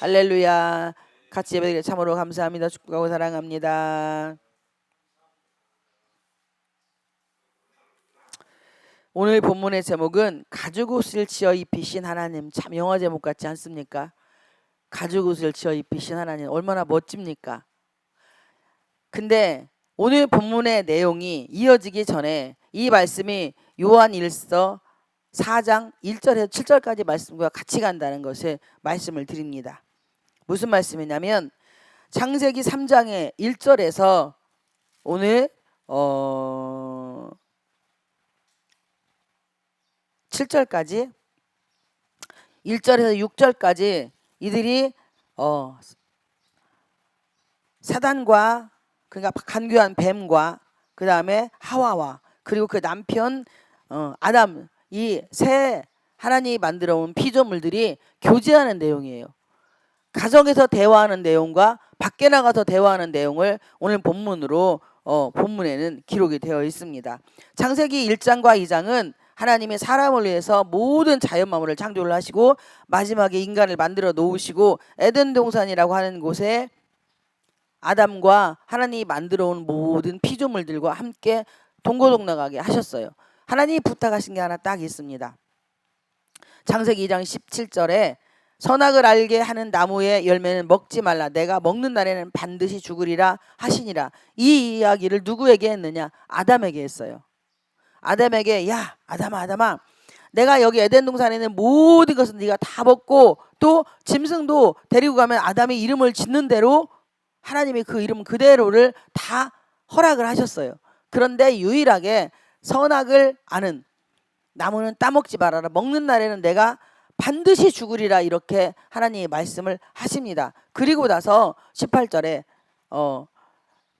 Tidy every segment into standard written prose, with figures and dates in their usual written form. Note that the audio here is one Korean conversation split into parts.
할렐루야. 같이 예배드리게 참으로 감사합니다. 축복하고 사랑합니다. 오늘 본문의 제목은 가죽옷을 지어 입히신 하나님. 참 영화 제목 같지 않습니까? 가죽옷을 지어 입히신 하나님 얼마나 멋집니까? 근데 오늘 본문의 내용이 이어지기 전에 이 말씀이 요한일서 4장 1절에서 7절까지 말씀과 같이 간다는 것을 말씀을 드립니다. 무슨 말씀이냐면 창세기 3장의 1절에서 오늘 7절까지 1절에서 6절까지 이들이 사단과 그러니까 간교한 뱀과 그 다음에 하와와 그리고 그 남편 아담 이 세 하나님이 만들어 온 피조물들이 교제하는 내용이에요. 가정에서 대화하는 내용과 밖에 나가서 대화하는 내용을 오늘 본문으로 본문에는 기록이 되어 있습니다. 창세기 1장과 2장은 하나님이 사람을 위해서 모든 자연 만물을 창조를 하시고 마지막에 인간을 만들어 놓으시고 에덴 동산이라고 하는 곳에 아담과 하나님이 만들어 온 모든 피조물들과 함께 동고동락하게 하셨어요. 하나님이 부탁하신 게 하나 딱 있습니다. 창세기 2장 17절에 선악을 알게 하는 나무의 열매는 먹지 말라. 내가 먹는 날에는 반드시 죽으리라 하시니라. 이 이야기를 누구에게 했느냐? 아담에게 했어요. 아담에게 야 아담아 내가 여기 에덴 동산에 있는 모든 것은 네가 다 먹고 또 짐승도 데리고 가면 아담이 이름을 짓는 대로 하나님이 그 이름 그대로를 다 허락을 하셨어요. 그런데 유일하게 선악을 아는 나무는 따먹지 말아라. 먹는 날에는 내가 반드시 죽으리라 이렇게 하나님이 말씀을 하십니다. 그리고 나서 18절에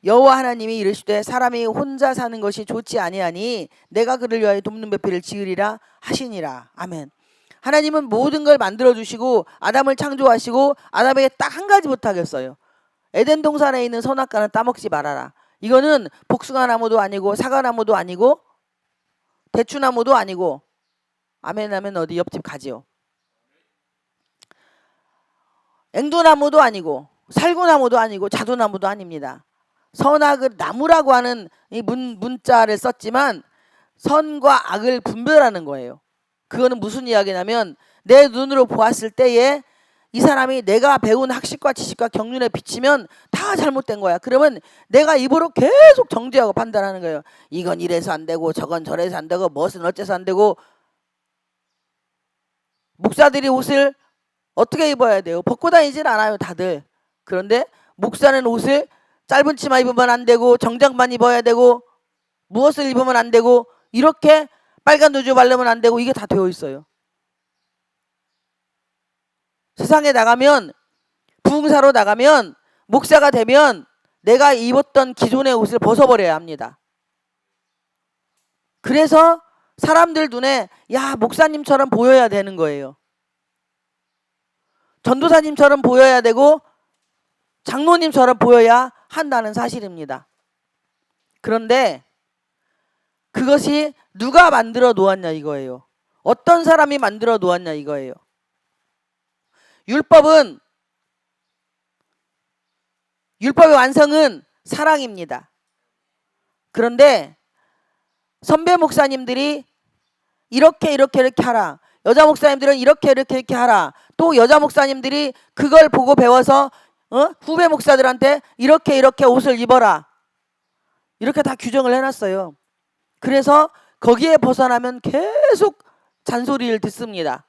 여호와 하나님이 이르시되 사람이 혼자 사는 것이 좋지 아니하니 내가 그를 위하여 돕는 배필을 지으리라 하시니라. 아멘. 하나님은 모든 걸 만들어 주시고 아담을 창조하시고 아담에게 딱 한 가지 부탁했어요. 에덴 동산에 있는 선악과는 따먹지 말아라. 이거는 복숭아 나무도 아니고 사과나무도 아니고 대추나무도 아니고 아멘 하면 어디 옆집 가지요. 앵두나무도 아니고 살구나무도 아니고 자두나무도 아닙니다. 선악을 나무라고 하는 이 문자를 썼지만 선과 악을 분별하는 거예요. 그거는 무슨 이야기냐면 내 눈으로 보았을 때에 이 사람이 내가 배운 학식과 지식과 경륜에 비치면 다 잘못된 거야. 그러면 내가 입으로 계속 정죄하고 판단하는 거예요. 이건 이래서 안 되고 저건 저래서 안 되고 무엇은 어째서 안 되고. 목사들이 옷을 어떻게 입어야 돼요? 벗고 다니질 않아요 다들. 그런데 목사는 옷을 짧은 치마 입으면 안 되고 정장만 입어야 되고 무엇을 입으면 안 되고 이렇게 빨간 누주 바르면 안 되고 이게 다 되어 있어요. 세상에 나가면 부흥사로 나가면 목사가 되면 내가 입었던 기존의 옷을 벗어버려야 합니다. 그래서 사람들 눈에 야 목사님처럼 보여야 되는 거예요. 전도사님처럼 보여야 되고 장로님처럼 보여야 한다는 사실입니다. 그런데 그것이 누가 만들어 놓았냐 이거예요. 어떤 사람이 만들어 놓았냐 이거예요. 율법의 완성은 사랑입니다. 그런데 선배 목사님들이 이렇게 하라. 여자 목사님들은 이렇게 하라. 또 여자 목사님들이 그걸 보고 배워서 후배 목사들한테 이렇게 옷을 입어라. 이렇게 다 규정을 해놨어요. 그래서 거기에 벗어나면 계속 잔소리를 듣습니다.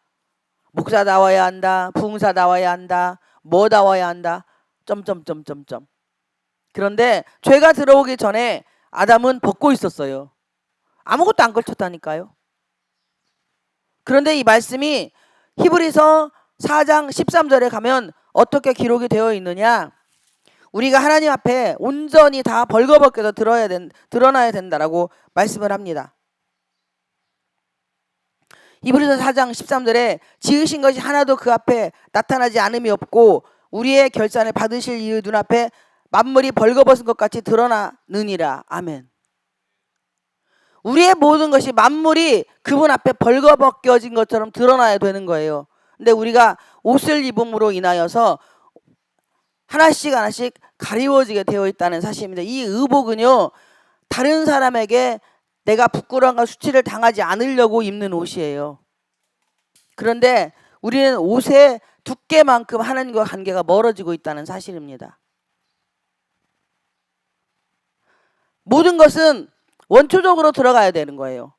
목사 나와야 한다. 부흥사 나와야 한다. 뭐 나와야 한다. 점점점점점. 그런데 죄가 들어오기 전에 아담은 벗고 있었어요. 아무것도 안 걸쳤다니까요. 그런데 이 말씀이 히브리서 4장 13절에 가면 어떻게 기록이 되어 있느냐. 우리가 하나님 앞에 온전히 다 벌거벗겨서 드러나야 된다라고 말씀을 합니다. 히브리서 4장 13절에 지으신 것이 하나도 그 앞에 나타나지 않음이 없고 우리의 결산을 받으실 이의 눈앞에 만물이 벌거벗은 것 같이 드러나느니라. 아멘. 우리의 모든 것이 만물이 그분 앞에 벌거벗겨진 것처럼 드러나야 되는 거예요. 근데 우리가 옷을 입음으로 인하여서 하나씩 하나씩 가리워지게 되어 있다는 사실입니다. 이 의복은요, 다른 사람에게 내가 부끄러움과 수치를 당하지 않으려고 입는 옷이에요. 그런데 우리는 옷의 두께만큼 하나님과 관계가 멀어지고 있다는 사실입니다. 모든 것은 원초적으로 들어가야 되는 거예요.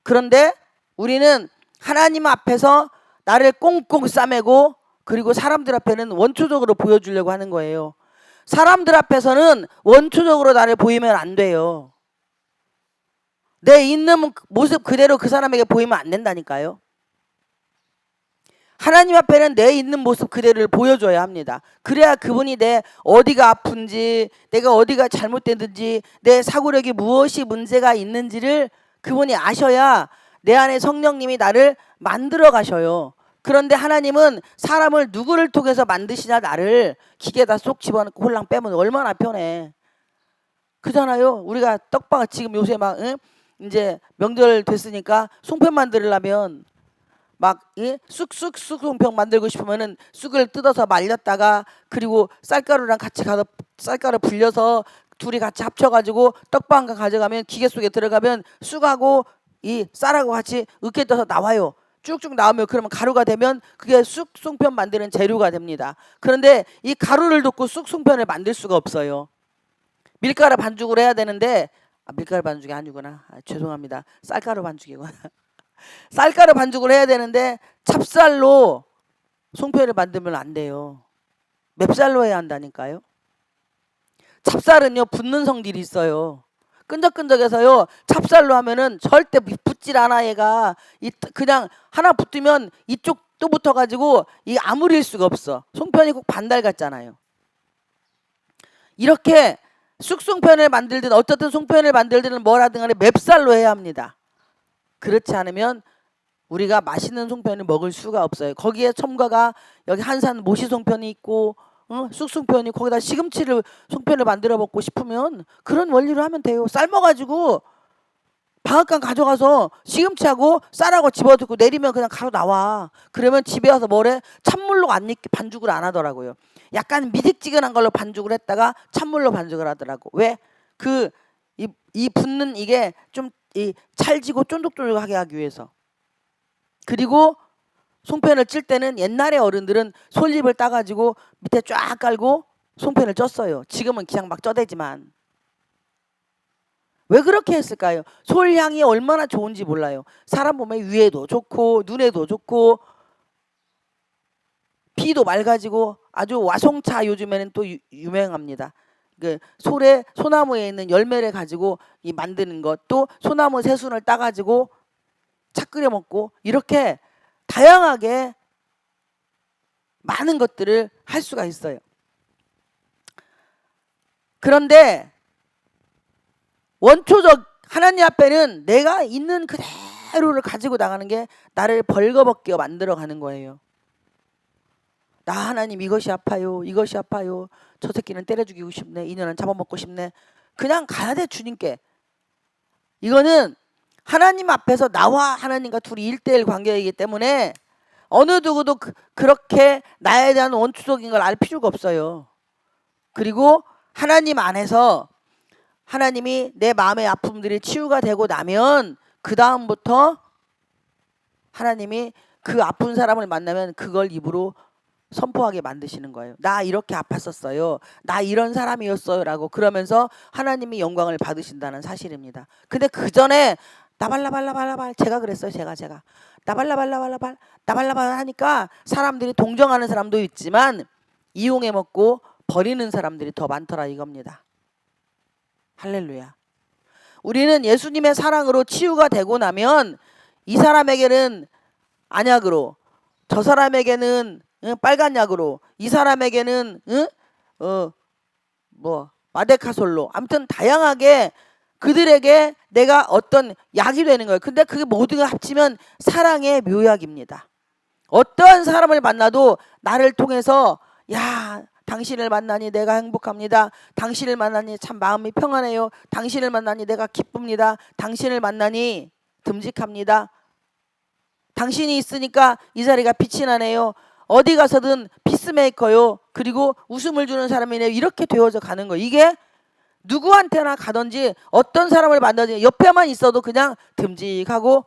그런데 우리는 하나님 앞에서 나를 꽁꽁 싸매고 그리고 사람들 앞에는 원초적으로 보여주려고 하는 거예요. 사람들 앞에서는 원초적으로 나를 보이면 안 돼요. 내 있는 모습 그대로 그 사람에게 보이면 안 된다니까요. 하나님 앞에는 내 있는 모습 그대로를 보여줘야 합니다. 그래야 그분이 내 어디가 아픈지, 내가 어디가 잘못됐는지, 내 사고력이 무엇이 문제가 있는지를 그분이 아셔야 내 안에 성령님이 나를 만들어 가셔요. 그런데 하나님은 사람을 누구를 통해서 만드시냐, 나를 기계에다 쏙 집어넣고 홀랑 빼면 얼마나 편해. 그잖아요. 우리가 떡밥 지금 요새 막 이제 명절 됐으니까 송편 만들려면 막 쑥쑥 송편 만들고 싶으면은 쑥을 뜯어서 말렸다가 그리고 쌀가루랑 같이 가서 쌀가루 불려서 둘이 같이 합쳐가지고 떡밥 한 가 가져가면 기계 속에 들어가면 쑥하고 이 쌀하고 같이 으깨 떠서 나와요. 쭉쭉 나오면 그러면 가루가 되면 그게 쑥 송편 만드는 재료가 됩니다. 그런데 이 가루를 넣고 쑥 송편을 만들 수가 없어요. 밀가루 반죽을 해야 되는데 밀가루 반죽이 아니구나. 죄송합니다. 쌀가루 반죽이구나. 쌀가루 반죽을 해야 되는데 찹쌀로 송편을 만들면 안 돼요. 맵쌀로 해야 한다니까요. 찹쌀은요 붙는 성질이 있어요. 끈적끈적해서요 찹쌀로 하면은 절대 붙질 않아. 얘가 그냥 하나 붙으면 이쪽 또 붙어가지고 이 아무릴 수가 없어. 송편이 꼭 반달 같잖아요. 이렇게 쑥송편을 만들든 어떻든 송편을 만들든 뭐라든 간에 맵쌀로 해야 합니다. 그렇지 않으면 우리가 맛있는 송편을 먹을 수가 없어요. 거기에 첨가가 여기 한산 모시 송편이 있고 쑥송편이 거기다 시금치를 송편을 만들어 먹고 싶으면 그런 원리로 하면 돼요. 삶아가지고 방앗간 가져가서 시금치하고 쌀하고 집어넣고 내리면 그냥 가루 나와. 그러면 집에 와서 뭐래? 찬물로 안 익게 반죽을 안 하더라고요. 약간 미직지근한 걸로 반죽을 했다가 찬물로 반죽을 하더라고. 왜? 이 붓는 이게 좀 찰지고 쫀득쫀득하게 하기 위해서. 그리고 송편을 찔 때는 옛날에 어른들은 솔잎을 따가지고 밑에 쫙 깔고 송편을 쪘어요. 지금은 그냥 막 쪄대지만. 왜 그렇게 했을까요? 솔향이 얼마나 좋은지 몰라요. 사람 몸에 위에도 좋고 눈에도 좋고 피도 맑아지고 아주 와송차 요즘에는 또 유명합니다. 그 소나무에 있는 열매를 가지고 만드는 것, 또 소나무 새순을 따가지고 차 끓여 먹고 이렇게 다양하게 많은 것들을 할 수가 있어요. 그런데 원초적 하나님 앞에는 내가 있는 그대로를 가지고 나가는 게 나를 벌거벗게 만들어 가는 거예요. 나 하나님 이것이 아파요. 이것이 아파요. 저 새끼는 때려 죽이고 싶네. 이년은 잡아먹고 싶네. 그냥 가야 돼 주님께. 이거는 하나님 앞에서 나와 하나님과 둘이 1:1 관계이기 때문에 어느 누구도 그렇게 나에 대한 원초적인 걸 알 필요가 없어요. 그리고 하나님 안에서 하나님이 내 마음의 아픔들이 치유가 되고 나면 그 다음부터 하나님이 그 아픈 사람을 만나면 그걸 입으로 선포하게 만드시는 거예요. 나 이렇게 아팠었어요. 나 이런 사람이었어요. 라고 그러면서 하나님이 영광을 받으신다는 사실입니다. 근데 그 전에 나발라발라발라발 제가 그랬어요. 제가 나발라발라발라발 나발라발 하니까 사람들이 동정하는 사람도 있지만 이용해 먹고 버리는 사람들이 더 많더라 이겁니다. 할렐루야. 우리는 예수님의 사랑으로 치유가 되고 나면 이 사람에게는 안약으로, 저 사람에게는 빨간 약으로, 이 사람에게는 마데카솔로, 아무튼 다양하게 그들에게 내가 어떤 약이 되는 거예요. 근데 그게 모두가 합치면 사랑의 묘약입니다. 어떠한 사람을 만나도 나를 통해서 야 당신을 만나니 내가 행복합니다. 당신을 만나니 참 마음이 평안해요. 당신을 만나니 내가 기쁩니다. 당신을 만나니 듬직합니다. 당신이 있으니까 이 자리가 빛이 나네요. 어디 가서든 피스메이커요. 그리고 웃음을 주는 사람이네요. 이렇게 되어져 가는 거예요. 이게 누구한테나 가든지 어떤 사람을 만나든지 옆에만 있어도 그냥 듬직하고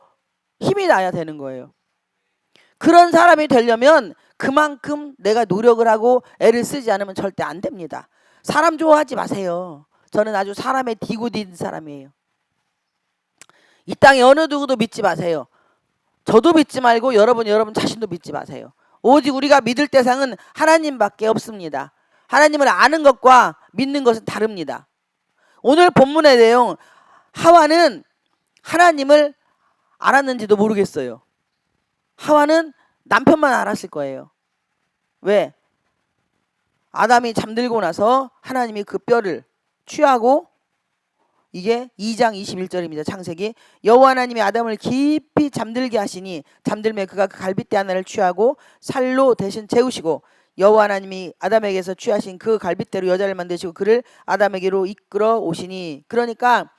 힘이 나야 되는 거예요. 그런 사람이 되려면 그만큼 내가 노력을 하고 애를 쓰지 않으면 절대 안 됩니다. 사람 좋아하지 마세요. 저는 아주 사람에 디고딘 사람이에요. 이 땅에 어느 누구도 믿지 마세요. 저도 믿지 말고 여러분 자신도 믿지 마세요. 오직 우리가 믿을 대상은 하나님밖에 없습니다. 하나님을 아는 것과 믿는 것은 다릅니다. 오늘 본문의 내용, 하와는 하나님을 알았는지도 모르겠어요. 하와는 남편만 알았을 거예요. 왜? 아담이 잠들고 나서 하나님이 그 뼈를 취하고, 이게 2장 21절입니다. 창세기. 여호와 하나님이 아담을 깊이 잠들게 하시니 잠들매 그가 그 갈빗대 하나를 취하고 살로 대신 재우시고 여호와 하나님이 아담에게서 취하신 그 갈빗대로 여자를 만드시고 그를 아담에게로 이끌어 오시니. 그러니까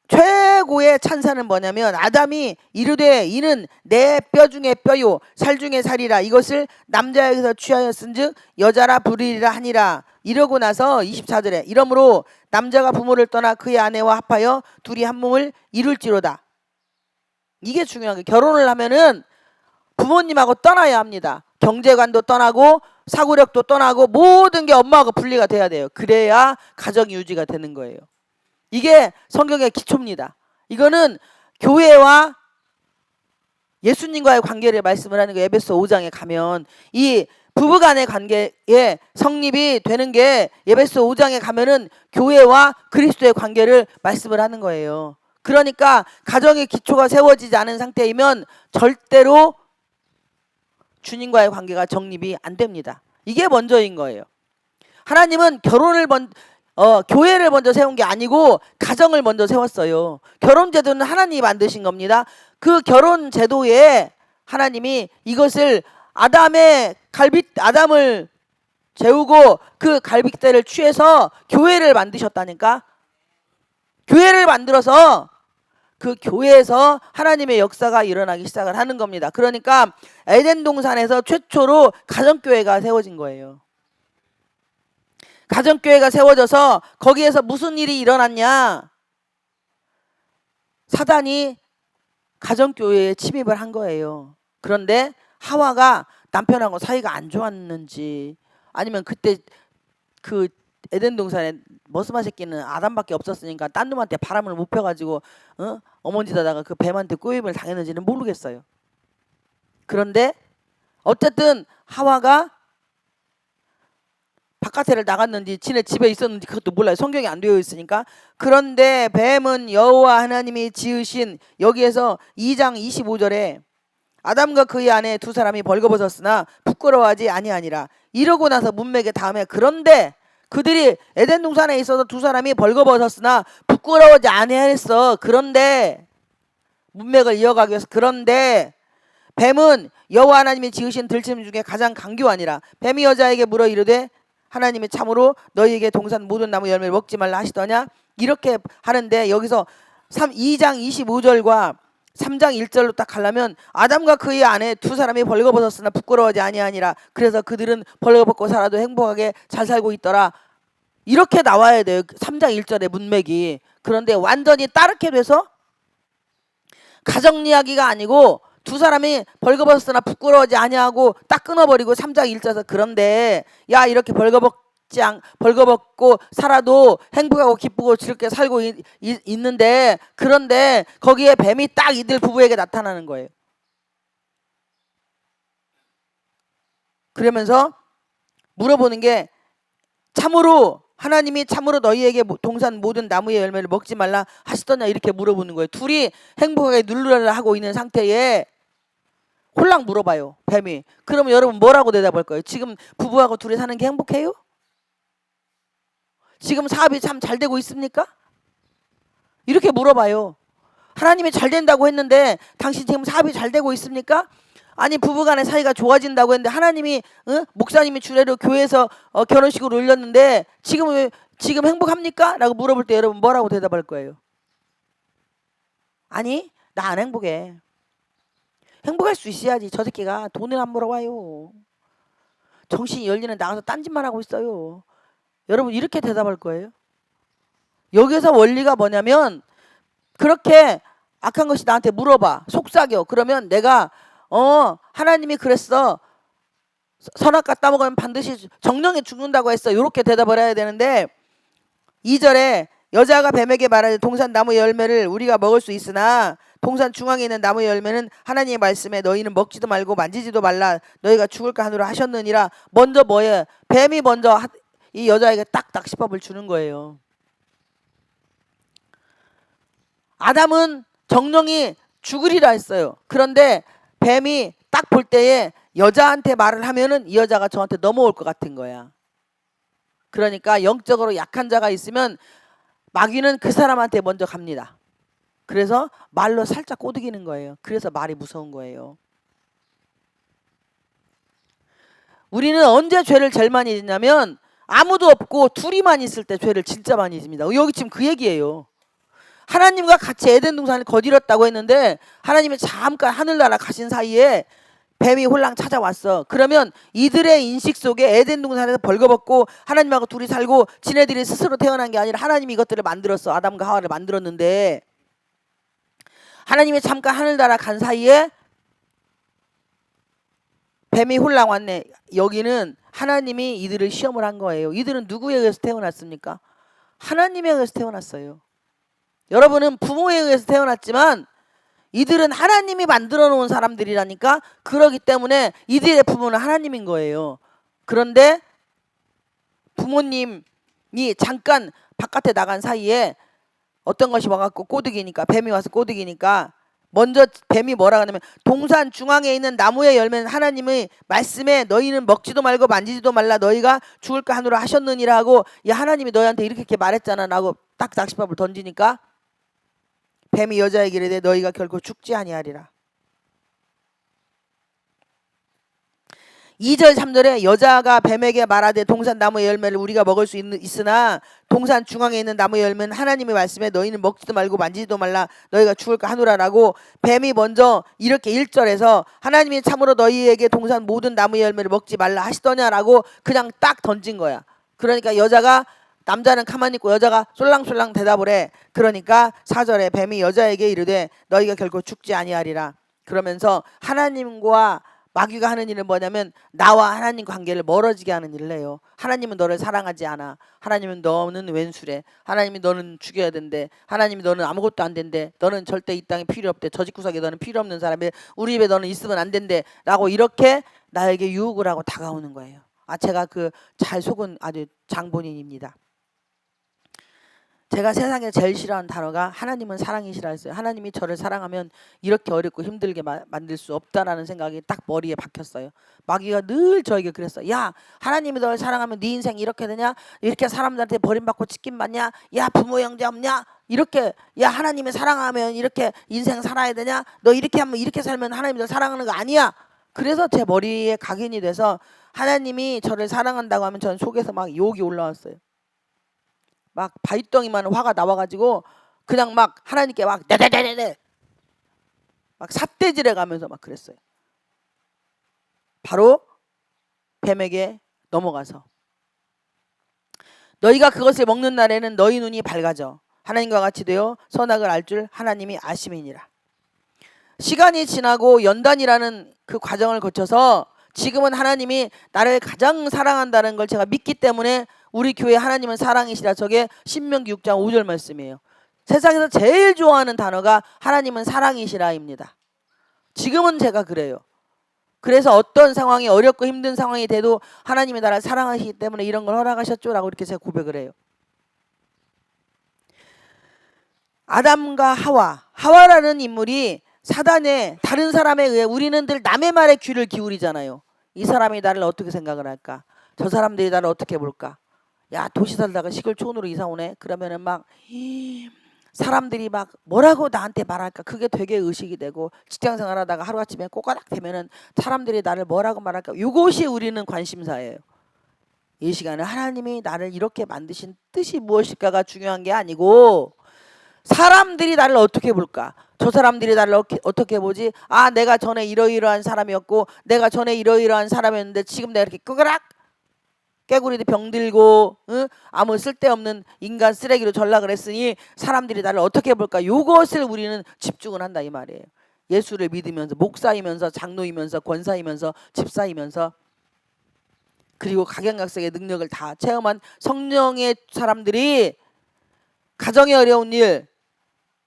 최고의 찬사는 뭐냐면 아담이 이르되 이는 내 뼈 중에 뼈요 살 중에 살이라 이것을 남자에게서 취하였은즉 여자라 부르리라 하니라. 이러고 나서 24절에 이러므로 남자가 부모를 떠나 그의 아내와 합하여 둘이 한 몸을 이룰지로다. 이게 중요한 게, 결혼을 하면은 부모님하고 떠나야 합니다. 경제관도 떠나고 사고력도 떠나고 모든 게 엄마하고 분리가 돼야 돼요. 그래야 가정이 유지가 되는 거예요. 이게 성경의 기초입니다. 이거는 교회와 예수님과의 관계를 말씀을 하는 거. 에베소 5장에 가면 이 부부간의 관계에 성립이 되는 게 에베소 5장에 가면은 교회와 그리스도의 관계를 말씀을 하는 거예요. 그러니까 가정의 기초가 세워지지 않은 상태이면 절대로 주님과의 관계가 정립이 안 됩니다. 이게 먼저인 거예요. 하나님은 교회를 먼저 세운 게 아니고 가정을 먼저 세웠어요. 결혼 제도는 하나님이 만드신 겁니다. 그 결혼 제도에 하나님이 이것을 아담을 재우고 그 갈빗대를 취해서 교회를 만드셨다니까. 교회를 만들어서 그 교회에서 하나님의 역사가 일어나기 시작을 하는 겁니다. 그러니까 에덴 동산에서 최초로 가정교회가 세워진 거예요. 가정교회가 세워져서 거기에서 무슨 일이 일어났냐? 사단이 가정교회에 침입을 한 거예요. 그런데 하와가 남편하고 사이가 안 좋았는지, 아니면 그때 그 에덴 동산에 머스마 새끼는 아담밖에 없었으니까 딴 놈한테 바람을 못 펴가지고 어머니다다가 그 뱀한테 꼬임을 당했는지는 모르겠어요. 그런데 어쨌든 하와가 바깥에를 나갔는지 지네 집에 있었는지 그것도 몰라요. 성경이 안 되어 있으니까. 그런데 뱀은 여호와 하나님이 지으신, 여기에서 2장 25절에 아담과 그의 아내 두 사람이 벌거벗었으나 부끄러워하지 아니하니라. 이러고 나서 문맥의 다음에 그런데 그들이 에덴 동산에 있어서 두 사람이 벌거벗었으나 부끄러워하지 아니하였어. 그런데 문맥을 이어가기 위해서 그런데 뱀은 여호와 하나님이 지으신 들짐 중에 가장 강교하니라. 뱀이 여자에게 물어 이르되 하나님이 참으로 너희에게 동산 모든 나무 열매를 먹지 말라 하시더냐. 이렇게 하는데 여기서 2장 25절과 3장 1절로 딱 가려면 아담과 그의 아내 두 사람이 벌거벗었으나 부끄러워하지 아니하니라. 그래서 그들은 벌거벗고 살아도 행복하게 잘 살고 있더라. 이렇게 나와야 돼요. 3장 1절의 문맥이. 그런데 완전히 따르게 돼서 가정 이야기가 아니고 두 사람이 벌거벗었으나 부끄러워하지 아니하고 딱 끊어버리고 3장 1절에서 그런데 야 이렇게 벌거벗고 살아도 행복하고 기쁘고 즐겁게 살고 있는데 그런데 거기에 뱀이 딱 이들 부부에게 나타나는 거예요. 그러면서 물어보는 게 참으로 하나님이 참으로 너희에게 동산 모든 나무의 열매를 먹지 말라 하시더냐 이렇게 물어보는 거예요. 둘이 행복하게 누르라 하고 있는 상태에 홀랑 물어봐요. 뱀이. 그러면 여러분 뭐라고 대답할 거예요? 지금 부부하고 둘이 사는 게 행복해요? 지금 사업이 참 잘 되고 있습니까? 이렇게 물어봐요. 하나님이 잘 된다고 했는데 당신 지금 사업이 잘 되고 있습니까? 아니 부부간의 사이가 좋아진다고 했는데 하나님이 목사님이 주례로 교회에서 결혼식을 올렸는데 지금 행복합니까? 라고 물어볼 때 여러분 뭐라고 대답할 거예요? 아니 나 안 행복해. 행복할 수 있어야지. 저 새끼가 돈을 안 벌어와요. 정신이 열리는 나가서 딴짓만 하고 있어요. 여러분 이렇게 대답할 거예요. 여기서 원리가 뭐냐면 그렇게 악한 것이 나한테 물어봐. 속삭여. 그러면 내가 하나님이 그랬어. 선악과 따먹으면 반드시 정령에 죽는다고 했어. 이렇게 대답을 해야 되는데 2절에 여자가 뱀에게 말하되 동산 나무 열매를 우리가 먹을 수 있으나 동산 중앙에 있는 나무의 열매는 하나님의 말씀에 너희는 먹지도 말고 만지지도 말라 너희가 죽을까 하노라 하셨느니라. 먼저 뭐예요? 뱀이 먼저 이 여자에게 딱 낚시법을 주는 거예요. 아담은 정령이 죽으리라 했어요. 그런데 뱀이 딱 볼 때에 여자한테 말을 하면은 이 여자가 저한테 넘어올 것 같은 거야. 그러니까 영적으로 약한 자가 있으면 마귀는 그 사람한테 먼저 갑니다. 그래서 말로 살짝 꼬드기는 거예요. 그래서 말이 무서운 거예요. 우리는 언제 죄를 제일 많이 짓냐면 아무도 없고 둘이만 있을 때 죄를 진짜 많이 집니다. 여기 지금 그 얘기예요. 하나님과 같이 에덴 동산을 거dir었다고 했는데 하나님이 잠깐 하늘나라 가신 사이에 뱀이 홀랑 찾아왔어. 그러면 이들의 인식 속에 에덴 동산에서 벌거벗고 하나님하고 둘이 살고 지네들이 스스로 태어난 게 아니라 하나님이 이것들을 만들었어. 아담과 하와를 만들었는데 하나님이 잠깐 하늘나라 간 사이에 뱀이 홀랑 왔네. 여기는 하나님이 이들을 시험을 한 거예요. 이들은 누구에 의해서 태어났습니까? 하나님에 의해서 태어났어요. 여러분은 부모에 의해서 태어났지만 이들은 하나님이 만들어 놓은 사람들이라니까. 그러기 때문에 이들의 부모는 하나님인 거예요. 그런데 부모님이 잠깐 바깥에 나간 사이에 어떤 것이 와갖고 꼬드기니까 뱀이 와서 꼬드기니까 먼저 뱀이 뭐라 하냐면 동산 중앙에 있는 나무의 열매는 하나님의 말씀에 너희는 먹지도 말고 만지지도 말라 너희가 죽을까 하노라 하셨느니라 하고 야 하나님이 너희한테 이렇게 말했잖아 라고 딱 낚시밥을 던지니까 뱀이 여자에게 이르되 너희가 결코 죽지 아니하리라. 2절 3절에 여자가 뱀에게 말하되 동산 나무의 열매를 우리가 먹을 수 있으나 동산 중앙에 있는 나무의 열매는 하나님의 말씀에 너희는 먹지도 말고 만지지도 말라 너희가 죽을까 하노라라고 뱀이 먼저 이렇게 1절에서 하나님이 참으로 너희에게 동산 모든 나무의 열매를 먹지 말라 하시더냐라고 그냥 딱 던진 거야. 그러니까 여자가 남자는 가만히 있고 여자가 솔랑솔랑 대답을 해. 그러니까 4절에 뱀이 여자에게 이르되 너희가 결코 죽지 아니하리라. 그러면서 하나님과 마귀가 하는 일은 뭐냐면 나와 하나님 관계를 멀어지게 하는 일을 해요. 하나님은 너를 사랑하지 않아. 하나님은 너는 왼수래. 하나님이 너는 죽여야 된대. 하나님이 너는 아무것도 안 된대. 너는 절대 이 땅에 필요 없대. 저 집구석에 너는 필요 없는 사람이래. 우리 집에 너는 있으면 안 된대 라고 이렇게 나에게 유혹을 하고 다가오는 거예요. 제가 그 잘 속은 아주 장본인입니다. 제가 세상에 제일 싫어하는 단어가 하나님은 사랑이시라 했어요. 하나님이 저를 사랑하면 이렇게 어렵고 힘들게 만들 수 없다라는 생각이 딱 머리에 박혔어요. 마귀가 늘 저에게 그랬어요. 야 하나님이 너를 사랑하면 네 인생 이렇게 되냐? 이렇게 사람들한테 버림받고 치킨받냐? 야 부모 형제 없냐? 이렇게 야 하나님이 사랑하면 이렇게 인생 살아야 되냐? 너 이렇게 하면 이렇게 살면 하나님이 널 사랑하는 거 아니야? 그래서 제 머리에 각인이 돼서 하나님이 저를 사랑한다고 하면 전 속에서 막 욕이 올라왔어요. 막 바위덩이만 화가 나와가지고 그냥 막 하나님께 막 네네네네 막 삿대질해 가면서 막 그랬어요. 바로 뱀에게 넘어가서 너희가 그것을 먹는 날에는 너희 눈이 밝아져 하나님과 같이 되어 선악을 알 줄 하나님이 아심이니라. 시간이 지나고 연단이라는 그 과정을 거쳐서 지금은 하나님이 나를 가장 사랑한다는 걸 제가 믿기 때문에 우리 교회 하나님은 사랑이시라. 저게 신명기 6장 5절 말씀이에요. 세상에서 제일 좋아하는 단어가 하나님은 사랑이시라입니다. 지금은 제가 그래요. 그래서 어떤 상황이 어렵고 힘든 상황이 돼도 하나님이 나를 사랑하시기 때문에 이런 걸 허락하셨죠 라고 이렇게 제가 고백을 해요. 아담과 하와라는 인물이 사단의 다른 사람에 의해 우리는 늘 남의 말에 귀를 기울이잖아요. 이 사람이 나를 어떻게 생각을 할까? 저 사람들이 나를 어떻게 볼까? 야 도시 살다가 시골촌으로 이사 오네. 그러면은 막 사람들이 막 뭐라고 나한테 말할까? 그게 되게 의식이 되고 직장 생활하다가 하루아침에 꼬까닥 되면은 사람들이 나를 뭐라고 말할까? 이것이 우리는 관심사예요. 이 시간에 하나님이 나를 이렇게 만드신 뜻이 무엇일까가 중요한 게 아니고 사람들이 나를 어떻게 볼까? 저 사람들이 나를 어떻게 보지? 아, 내가 전에 이러이러한 사람이었고 내가 전에 이러이러한 사람이었는데 지금 내가 이렇게 끄그락 깨구리도 병들고 아무 쓸데없는 인간 쓰레기로 전락을 했으니 사람들이 나를 어떻게 볼까? 요것을 우리는 집중을 한다 이 말이에요. 예수를 믿으면서 목사이면서 장로이면서 권사이면서 집사이면서 그리고 각양각색의 능력을 다 체험한 성령의 사람들이 가정에 어려운 일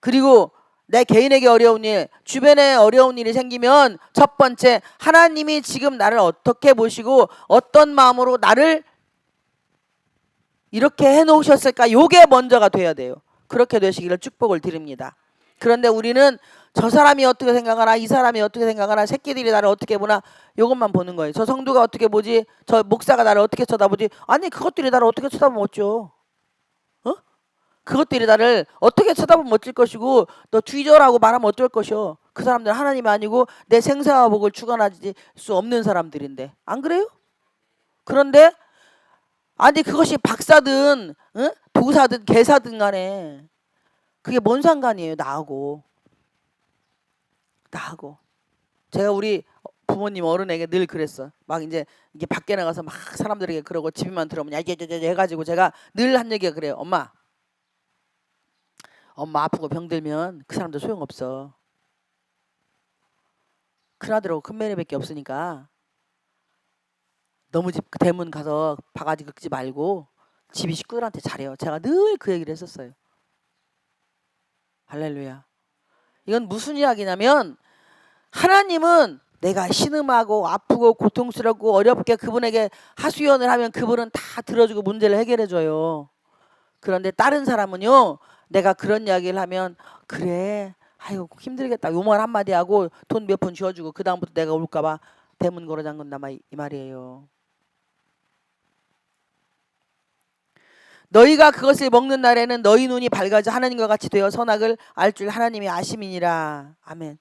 그리고 내 개인에게 어려운 일 주변에 어려운 일이 생기면 첫 번째 하나님이 지금 나를 어떻게 보시고 어떤 마음으로 나를 이렇게 해놓으셨을까? 요게 먼저가 돼야 돼요. 그렇게 되시기를 축복을 드립니다. 그런데 우리는 저 사람이 어떻게 생각하나 이 사람이 어떻게 생각하나 새끼들이 나를 어떻게 보나 요것만 보는 거예요. 저 성도가 어떻게 보지? 저 목사가 나를 어떻게 쳐다보지? 아니 그것들이 나를 어떻게 쳐다보면 어쩌? 어? 그것들이 나를 어떻게 쳐다보면 어쩔 것이고 너 뒤져라고 말하면 어쩔 것이오. 그 사람들 하나님이 아니고 내 생사와 복을 주관하지 수 없는 사람들인데 안 그래요? 그런데 아니 그것이 박사든 도사든 개사든 간에 그게 뭔 상관이에요 나하고. 제가 우리 부모님 어른에게 늘 그랬어. 막 이제 이게 밖에 나가서 막 사람들에게 그러고 집에만 들어오면 야야야야 해가지고 제가 늘 한 얘기가 그래요. 엄마 아프고 병들면 그 사람도 소용없어. 큰아들하고 큰매니밖에 없으니까 너무 집 대문 가서 바가지 긁지 말고 집이 식구들한테 잘해요. 제가 늘 그 얘기를 했었어요. 할렐루야. 이건 무슨 이야기냐면 하나님은 내가 신음하고 아프고 고통스럽고 어렵게 그분에게 하소연을 하면 그분은 다 들어주고 문제를 해결해줘요. 그런데 다른 사람은요. 내가 그런 이야기를 하면 그래 아이고 힘들겠다 요 말 한마디 하고 돈 몇 푼 쥐어주고 그 다음부터 내가 올까봐 대문 걸어 잠근다 이 말이에요. 너희가 그것을 먹는 날에는 너희 눈이 밝아져 하나님과 같이 되어 선악을 알 줄 하나님이 아심이니라. 아멘.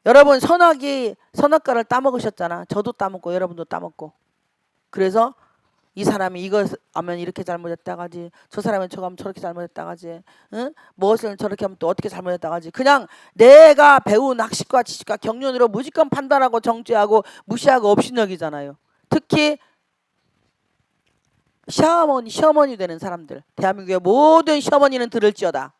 여러분 선악과를 따먹으셨잖아. 저도 따먹고 여러분도 따먹고. 그래서 이 사람이 이거 하면 이렇게 잘못했다가지 저 사람은 저거 하면 저렇게 잘못했다가지 무엇을 저렇게 하면 또 어떻게 잘못했다가지 그냥 내가 배운 학식과 지식과 경륜으로 무조건 판단하고 정죄하고 무시하고 업신여기잖아요. 특히 시어머니 되는 사람들 대한민국의 모든 시어머니는 들을지어다.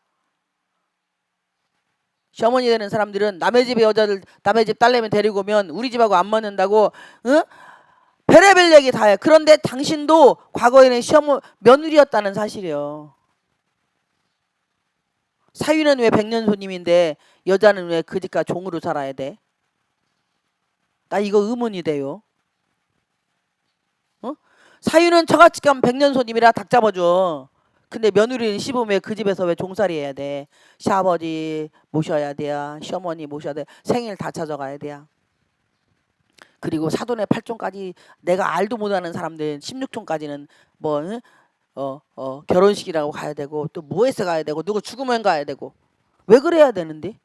시어머니 되는 사람들은 남의 집의 여자들 남의 집 딸내미 데리고 오면 우리 집하고 안 맞는다고 별의별 얘기 다 해. 그런데 당신도 과거에는 며느리였다는 사실이에요. 사위는 왜 백년손님인데 여자는 왜 그 집가 종으로 살아야 돼? 나 이거 의문이 돼요. 사위는 저같이 가면 백년손님이라 닭 잡아줘. 근데 며느리는 씹으면 왜 그 집에서 왜 종살이 해야 돼? 시아버지 모셔야 돼야 시어머니 모셔야 돼. 생일 다 찾아가야 돼야. 그리고 사돈의 8촌까지 내가 알도 못하는 사람들 16촌까지는 뭐 결혼식이라고 가야 되고 또 뭐해서 가야 되고 누구 죽으면 가야 되고 왜 그래야 되는데?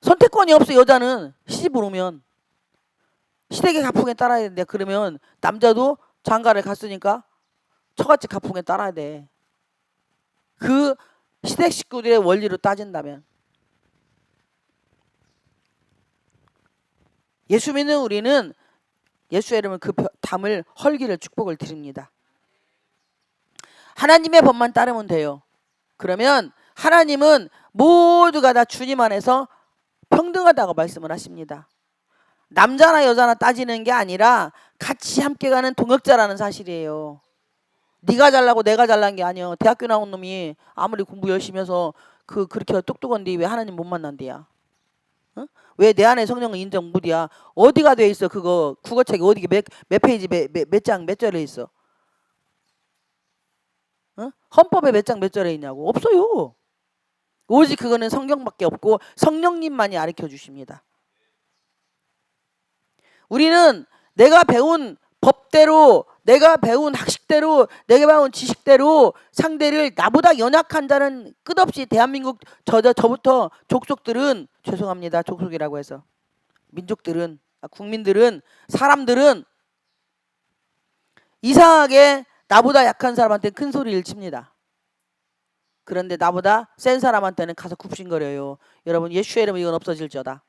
선택권이 없어. 여자는 시집을 오면 시댁의 가풍에 따라야 되는데 그러면 남자도 장가를 갔으니까 처갓집 가풍에 따라야 돼. 그 시댁 식구들의 원리로 따진다면 예수 믿는 우리는 예수의 이름을 그 담을 헐기를 축복을 드립니다. 하나님의 법만 따르면 돼요. 그러면 하나님은 모두가 다 주님 안에서 평등하다고 말씀을 하십니다. 남자나 여자나 따지는 게 아니라 같이 함께 가는 동역자라는 사실이에요. 네가 잘나고 내가 잘난 게 아니에요. 대학교 나온 놈이 아무리 공부 열심히 해서 그렇게 똑똑한데 왜 하나님 못 만난대야? 왜 내 안에 성령은 인정 못이야? 어디가 돼 있어? 그거 국어책이 어디 몇 페이지 몇 장 몇 절에 있어? 헌법에 몇 장 몇 절에 있냐고? 없어요. 오직 그거는 성경밖에 없고 성령님만이 가르쳐 주십니다. 우리는 내가 배운 법대로 내가 배운 학식대로 내가 배운 지식대로 상대를 나보다 연약한 자는 끝없이 대한민국 저부터 족속들은 죄송합니다. 족속이라고 해서 민족들은 국민들은 사람들은 이상하게 나보다 약한 사람한테 큰 소리를 칩니다. 그런데 나보다 센 사람한테는 가서 굽신거려요. 여러분 예수의 이름은 이건 없어질저다.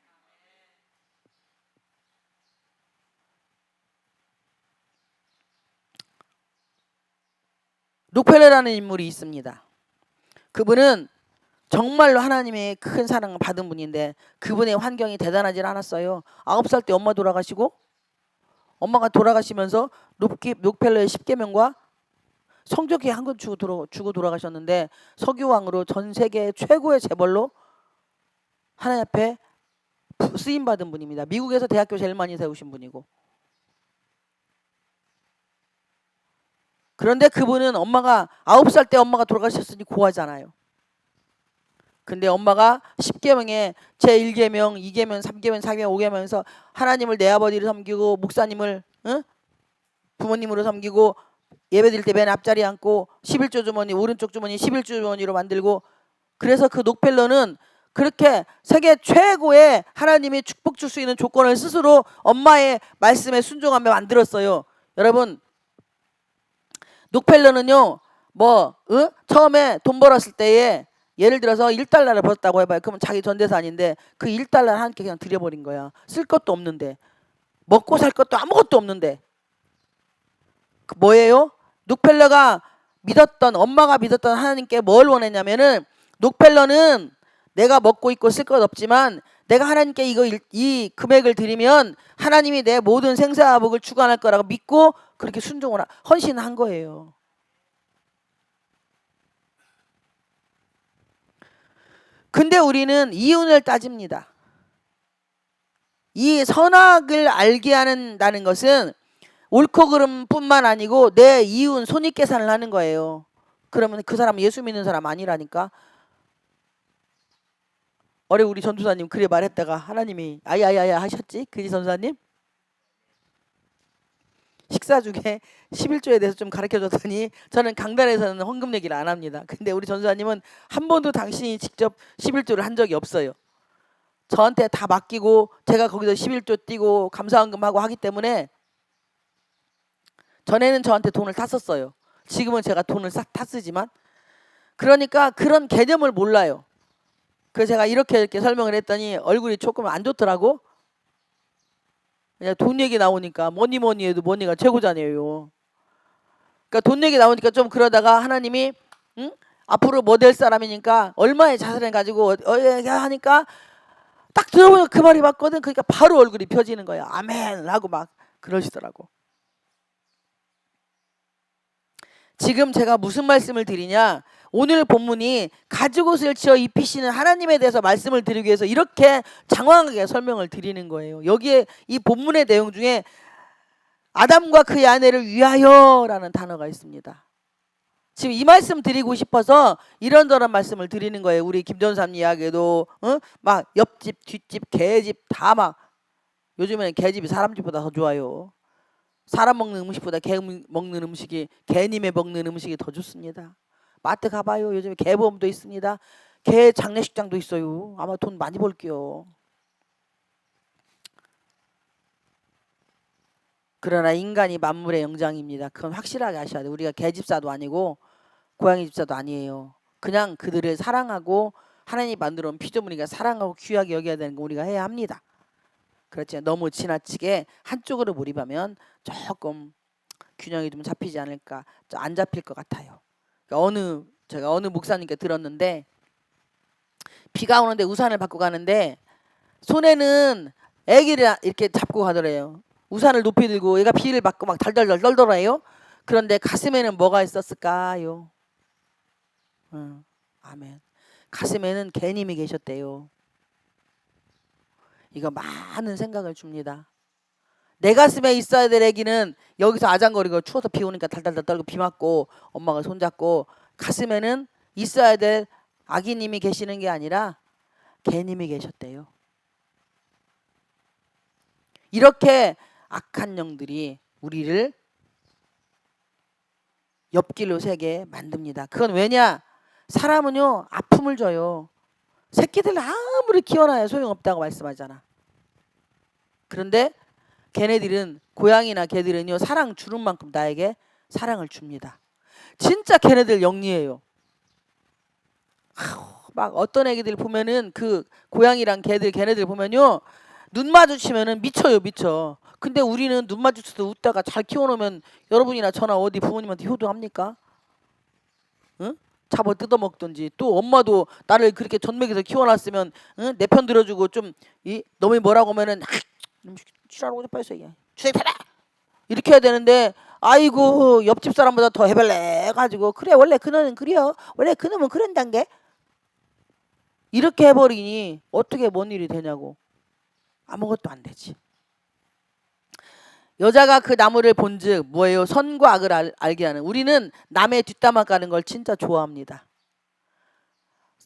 록펠러라는 인물이 있습니다. 그분은 정말로 하나님의 큰 사랑을 받은 분인데 그분의 환경이 대단하지 않았어요. 9살 때 엄마 돌아가시고 엄마가 돌아가시면서 록펠러의 10계명과 성적이 한 권 주고 돌아가셨는데 석유왕으로 전 세계 최고의 재벌로 하나님 앞에 쓰임받은 분입니다. 미국에서 대학교 제일 많이 세우신 분이고. 그런데 그분은 엄마가 9살 때 엄마가 돌아가셨으니 고하잖아요. 근데 엄마가 10계명에 제1계명, 2계명, 3계명, 4계명, 5계명에서 하나님을 내 아버지를 섬기고 목사님을 부모님으로 섬기고 예배드릴 때 맨 앞자리에 앉고 11조 주머니 오른쪽 주머니 11조 주머니로 만들고 그래서 그 록펠러는 그렇게 세계 최고의 하나님이 축복 줄 수 있는 조건을 스스로 엄마의 말씀에 순종하며 만들었어요. 여러분 록펠러는요 처음에 돈 벌었을 때에 예를 들어서 1달러를 벌었다고 해봐요. 그러면 자기 전 재산인데 그 1달러를 하나님께 그냥 드려버린 거야. 쓸 것도 없는데 먹고 살 것도 아무것도 없는데 그 뭐예요? 록펠러가 믿었던 엄마가 믿었던 하나님께 뭘 원했냐면은 록펠러는 내가 먹고 있고 쓸 것 없지만 내가 하나님께 이 금액을 드리면 하나님이 내 모든 생사복을 주관할 거라고 믿고 그렇게 순종을 헌신한 거예요. 근데 우리는 이윤을 따집니다. 이 선악을 알게 한다는 것은 옳고 그름 뿐만 아니고 내 이윤 손익계산을 하는 거예요. 그러면 그 사람은 예수 믿는 사람 아니라니까. 어제 우리 전도사님 그래 말했다가 하나님이 아야야야 하셨지? 그지 전도사님? 식사 중에 11조에 대해서 좀 가르쳐줬더니 저는 강단에서는 헌금 얘기를 안 합니다. 근데 우리 전도사님은 한 번도 당신이 직접 11조를 한 적이 없어요. 저한테 다 맡기고 제가 거기서 11조 띄고 감사헌금하고 하기 때문에 전에는 저한테 돈을 다 썼어요. 지금은 제가 돈을 다 쓰지만 그러니까 그런 개념을 몰라요. 그래서 제가 이렇게 설명을 했더니 얼굴이 조금 안 좋더라고. 그냥 돈 얘기 나오니까 뭐니 해도 뭐니가 최고잖아요. 그러니까 돈 얘기 나오니까 좀 그러다가 하나님이 앞으로 뭐 될 사람이니까 얼마의 자산을 가지고 하니까 딱 들어보니까 그 말이 맞거든. 그러니까 바로 얼굴이 펴지는 거야. 아멘 하고 막 그러시더라고. 지금 제가 무슨 말씀을 드리냐, 오늘 본문이 가죽옷을 지어 입히시는 하나님에 대해서 말씀을 드리기 위해서 이렇게 장황하게 설명을 드리는 거예요. 여기에 이 본문의 내용 중에 아담과 그의 아내를 위하여 라는 단어가 있습니다. 지금 이 말씀 드리고 싶어서 이런저런 말씀을 드리는 거예요. 우리 김전사님 이야기도 막 옆집 뒷집 개집 다 막 요즘에는 개집이 사람 집보다 더 좋아요. 사람 먹는 음식보다 개 먹는 음식이 개님의 먹는 음식이 더 좋습니다. 마트 가봐요. 요즘에 개보험도 있습니다. 개 장례식장도 있어요. 아마 돈 많이 벌게요. 그러나 인간이 만물의 영장입니다. 그건 확실하게 아셔야 돼요. 우리가 개집사도 아니고 고양이 집사도 아니에요. 그냥 그들을 사랑하고 하나님이 만들어 온 피조물이니까 사랑하고 귀하게 여겨야 되는 거 우리가 해야 합니다. 그렇지, 너무 지나치게 한쪽으로 몰입하면 조금 균형이 좀 잡히지 않을까, 안 잡힐 것 같아요. 그러니까 제가 어느 목사님께 들었는데 비가 오는데 우산을 받고 가는데 손에는 애기를 이렇게 잡고 가더래요. 우산을 높이 들고 얘가 비를 맞고 막 달달달 떨더래요. 그런데 가슴에는 뭐가 있었을까요? 아멘. 가슴에는 개님이 계셨대요. 이거 많은 생각을 줍니다. 내 가슴에 있어야 될 애기는 여기서 아장거리고 추워서 비 오니까 달달달 떨고 비 맞고 엄마가 손잡고, 가슴에는 있어야 될 아기님이 계시는 게 아니라 개님이 계셨대요. 이렇게 악한 영들이 우리를 옆길로 새게 만듭니다. 그건 왜냐? 사람은요 아픔을 줘요. 새끼들 아무리 키워놔야 소용없다고 말씀하잖아. 그런데 걔네들은, 고양이나 개들은요 사랑 주는 만큼 나에게 사랑을 줍니다. 진짜 걔네들 영리해요. 막 어떤 애기들 보면은 그 고양이랑 걔네들 보면요 눈 마주치면은 미쳐요 미쳐. 근데 우리는 눈 마주쳐서 웃다가 잘 키워놓으면 여러분이나 저나 어디 부모님한테 효도합니까? 응? 잡아 뜯어먹든지 또 엄마도 나를 그렇게 전맥에서 키워놨으면 응? 내 편 들어주고 좀 너무 뭐라고 하면은 싫어하고 싶어했어 얘 주색 패라 이렇게 해야 되는데 아이고 옆집 사람보다 더 해발래 가지고 그래 원래 그놈은 그래요 원래 그놈은 그런단 게 이렇게 해버리니 어떻게 뭔 일이 되냐고. 아무것도 안 되지. 여자가 그 나무를 본즉 뭐예요? 선과 악을 알게 하는. 우리는 남의 뒷담화 까는 걸 진짜 좋아합니다.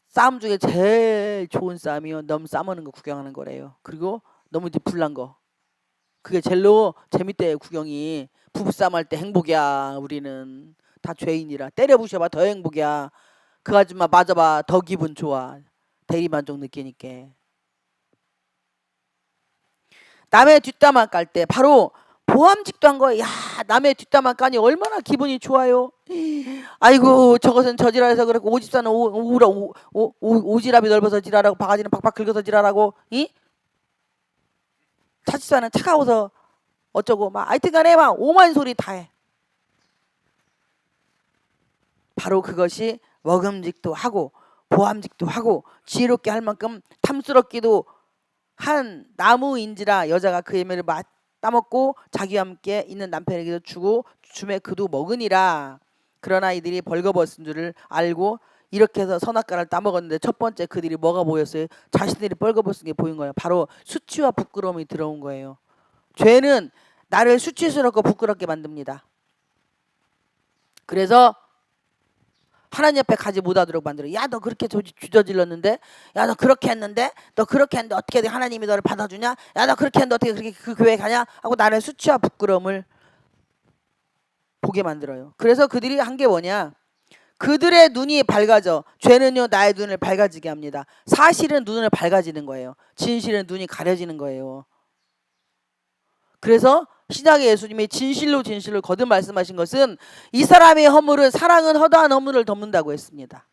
싸움 중에 제일 좋은 싸움이요. 너무 싸우는 거 구경하는 거래요. 그리고 너무 불난 거. 그게 제일로 재밌대요. 구경이. 부부싸움 할 때 행복이야. 우리는 다 죄인이라. 때려 부셔봐 더 행복이야. 그 아줌마 맞아봐 더 기분 좋아. 대리만족 느끼니까. 남의 뒷담화 깔 때 바로 보암직도 한 거예요. 야 남의 뒷담화 까니 얼마나 기분이 좋아요. 아이고 저것은 저지랄해서 그렇고 오집사는 오지랖이 넓어서 지랄하고 바가지는 팍팍 긁어서 지랄하고 차집사는 차가워서 어쩌고 막 하여튼간에 막 오만 소리 다 해. 바로 그것이 먹음직도 하고 보암직도 하고 지혜롭게 할 만큼 탐스럽기도 한 나무인지라 여자가 그 열매를 따먹고 자기와 함께 있는 남편에게도 주고 주매 그도 먹으니라. 그러나 이들이 벌거벗은 줄을 알고 이렇게 해서 선악과를 따먹었는데 첫 번째 그들이 뭐가 보였어요? 자신들이 벌거벗은 게 보인 거예요. 바로 수치와 부끄러움이 들어온 거예요. 죄는 나를 수치스럽고 부끄럽게 만듭니다. 그래서 하나님 앞에 가지 못하도록 만들어. 야 너 그렇게 주저질렀는데 야 너 그렇게 했는데 너 그렇게 했는데 어떻게 하나님이 너를 받아주냐. 야 너 그렇게 했는데 어떻게 그렇게 그 교회 가냐 하고 나를 수치와 부끄러움을 보게 만들어요. 그래서 그들이 한 게 뭐냐. 그들의 눈이 밝아져. 죄는요 나의 눈을 밝아지게 합니다. 사실은 눈을 밝아지는 거예요. 진실은 눈이 가려지는 거예요. 그래서 신약의 예수님이 진실로 거듭 말씀하신 것은 이 사람의 허물은 사랑은 허다한 허물을 덮는다고 했습니다.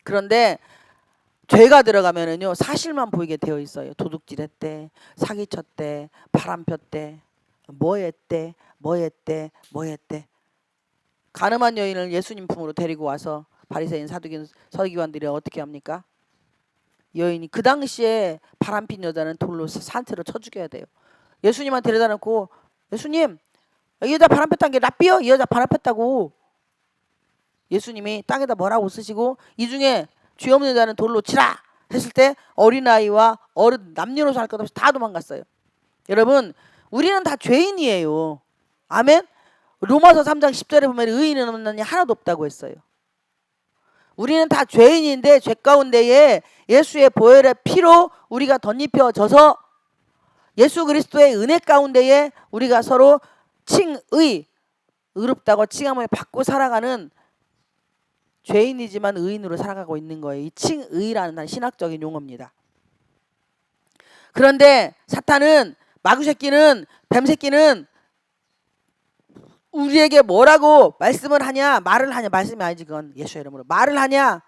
그런데 죄가 들어가면은요 사실만 보이게 되어 있어요. 도둑질했대, 사기쳤대, 바람폈대, 뭐했대. 가늠한 여인을 예수님 품으로 데리고 와서 바리새인 서기관들이 어떻게 합니까? 여인이 그 당시에 바람핀 여자는 돌로 산채로 쳐 죽여야 돼요. 예수님한테 데려다 놓고 예수님 이 여자 바람 폈다는 게 랍비요? 이 여자 바람 폈다고. 예수님이 땅에다 뭐라고 쓰시고 이 중에 죄 없는 여자는 돌로 치라 했을 때 어린아이와 어른 남녀노소 할 것 없이 다 도망갔어요. 여러분 우리는 다 죄인이에요. 아멘. 로마서 3장 10절에 보면 의인은 없느니 하나도 없다고 했어요. 우리는 다 죄인인데 죄 가운데에 예수의 보혈의 피로 우리가 덧입혀져서 예수 그리스도의 은혜 가운데에 우리가 서로 의롭다고 칭함을 받고 살아가는 죄인이지만 의인으로 살아가고 있는 거예요. 이 칭의라는 신학적인 용어입니다. 그런데 사탄은 마귀새끼는 뱀새끼는 우리에게 뭐라고 말씀을 하냐 말을 하냐 말씀이 아니지 그건 예수의 이름으로 말을 하냐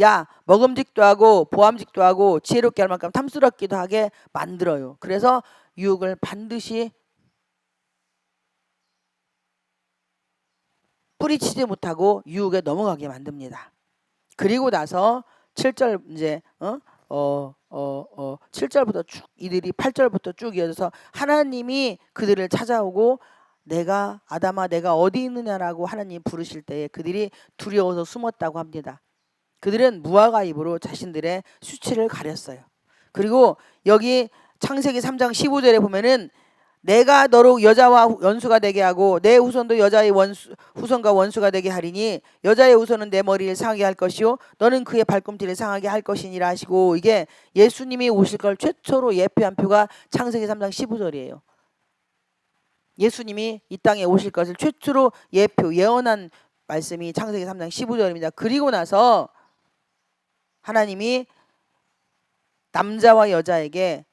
야 먹음직도 하고 보암직도 하고 지혜롭게 할 만큼 탐스럽기도 하게 만들어요. 그래서 유혹을 반드시 뿌리치지 못하고 유혹에 넘어가게 만듭니다. 그리고 나서 7절 이제 7절부터 쭉 이들이 8절부터 쭉 이어져서 하나님이 그들을 찾아오고 내가 아담아 내가 어디 있느냐라고 하나님 부르실 때에 그들이 두려워서 숨었다고 합니다. 그들은 무화과 잎으로 자신들의 수치를 가렸어요. 그리고 여기 창세기 3장 15절에 보면은 내가 너로 여자와 원수가 되게 하고 내 후손도 여자의 후손과 원수가 되게 하리니 여자의 후손은 내 머리를 상하게 할 것이요 너는 그의 발꿈치를 상하게 할 것이니라 하시고 이게 예수님이 오실 걸 최초로 예표한 표가 창세기 3장 15절이에요. 예수님이 이 땅에 오실 것을 최초로 예언한 말씀이 창세기 3장 15절입니다. 그리고 나서 하나님이 남자와 여자에게